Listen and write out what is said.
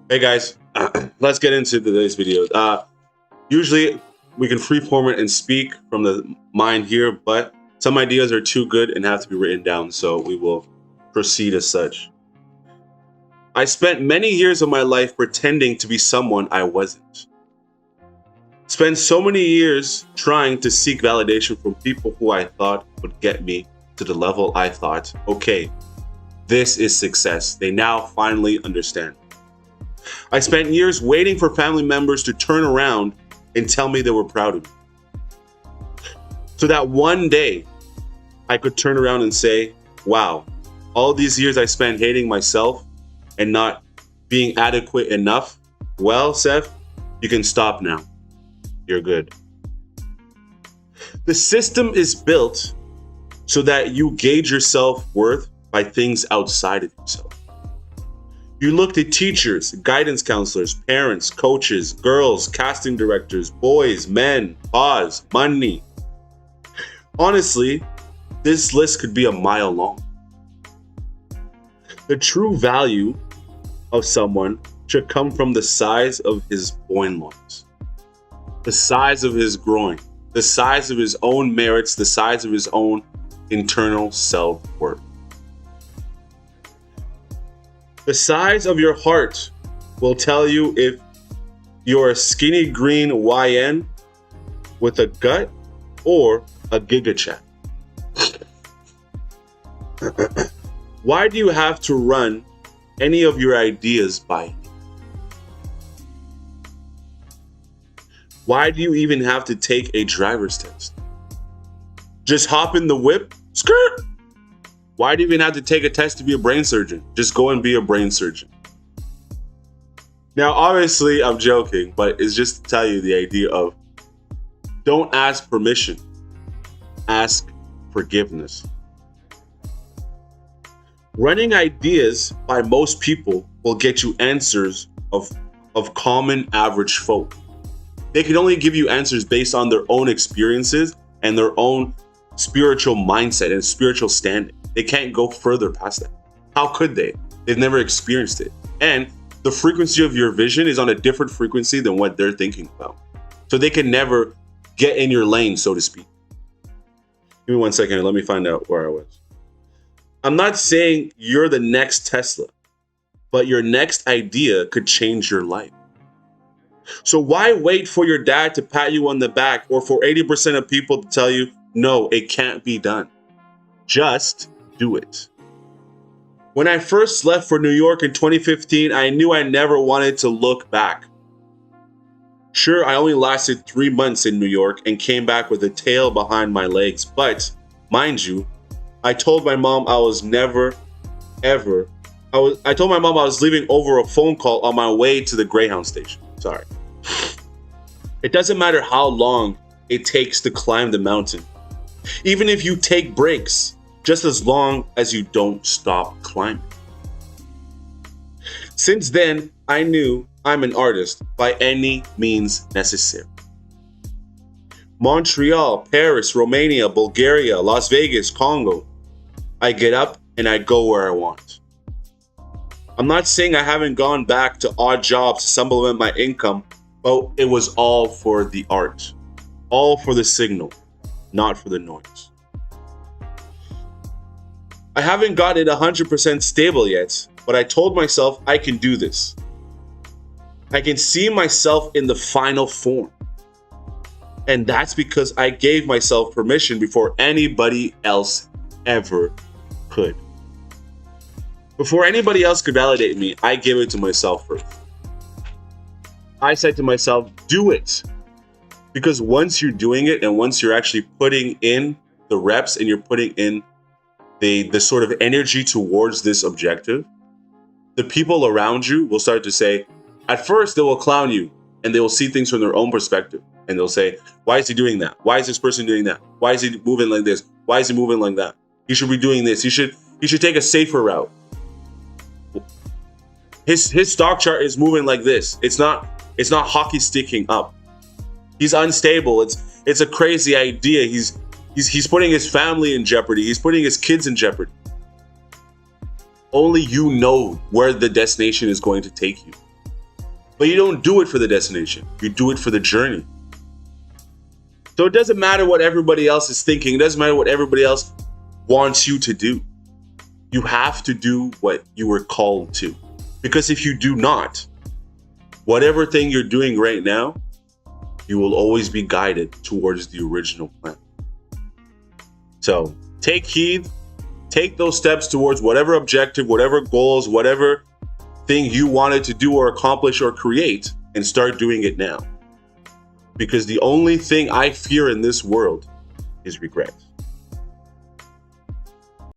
Hey guys, let's get into today's video. Usually we can freeform it and speak from the mind here, but some ideas are too good and have to be written down, so we will proceed as such. I spent many years of my life pretending to be someone I wasn't. Spent so many years trying to seek validation from people who I thought would get me to the level I thought, okay, this is success. They now finally understand. I spent years waiting for family members to turn around and tell me they were proud of me. So that one day I could turn around and say, wow, all these years I spent hating myself and not being adequate enough. Well, Seth, you can stop now. You're good. The system is built so that you gauge your self-worth by things outside of yourself. You looked at teachers, guidance counselors, parents, coaches, girls, casting directors, boys, men, pause, money. Honestly, this list could be a mile long. The true value of someone should come from the size of his loins, the size of his groin, the size of his own merits, the size of his own internal self-worth. The size of your heart will tell you if you're a skinny green YN with a gut or a giga chat. Why do you have to run any of your ideas by? Why do you even have to take a driver's test? Just hop in the whip, skirt. Why do you even have to take a test to be a brain surgeon? Just go and be a brain surgeon. Now, obviously, I'm joking, but it's just to tell you the idea of don't ask permission, ask forgiveness. Running ideas by most people will get you answers of common average folk. They can only give you answers based on their own experiences and their own spiritual mindset and spiritual standing. They can't go further past that. How could they? They've never experienced it. And the frequency of your vision is on a different frequency than what they're thinking about. So they can never get in your lane, so to speak. Give me 1 second. Let me find out where I was. I'm not saying you're the next Tesla, but your next idea could change your life. So why wait for your dad to pat you on the back or for 80% of people to tell you, no, it can't be done? Just do it. When I first left for New York in 2015, I knew I never wanted to look back. Sure, I only lasted 3 months in New York and came back with a tail behind my legs. But mind you, I told my mom I was never, ever, I told my mom I was leaving over a phone call on my way to the Greyhound station. Sorry. It doesn't matter how long it takes to climb the mountain. Even if you take breaks, just as long as you don't stop climbing. Since then, I knew I'm an artist by any means necessary. Montreal, Paris, Romania, Bulgaria, Las Vegas, Congo. I get up and I go where I want. I'm not saying I haven't gone back to odd jobs to supplement my income, but it was all for the art, all for the signal, not for the noise. I haven't got it 100% stable yet, but I told myself I can do this. I can see myself in the final form. And that's because I gave myself permission before anybody else ever could. Before anybody else could validate me, I gave it to myself first. I said to myself, do it. Because once you're doing it and once you're actually putting in the reps and you're putting in the sort of energy towards this objective, the people around you will start to say, at first they will clown you and they will see things from their own perspective. And they'll say, why is he doing that? Why is this person doing that? Why is he moving like this? Why is he moving like that? He should be doing this. He should take a safer route. His stock chart is moving like this. It's not hockey sticking up. He's unstable. It's a crazy idea. He's putting his family in jeopardy. He's putting his kids in jeopardy. Only you know where the destination is going to take you. But you don't do it for the destination. You do it for the journey. So it doesn't matter what everybody else is thinking. It doesn't matter what everybody else wants you to do. You have to do what you were called to. Because if you do not, whatever thing you're doing right now, you will always be guided towards the original plan. So take heed, take those steps towards whatever objective, whatever goals, whatever thing you wanted to do or accomplish or create, and start doing it now. Because the only thing I fear in this world is regret.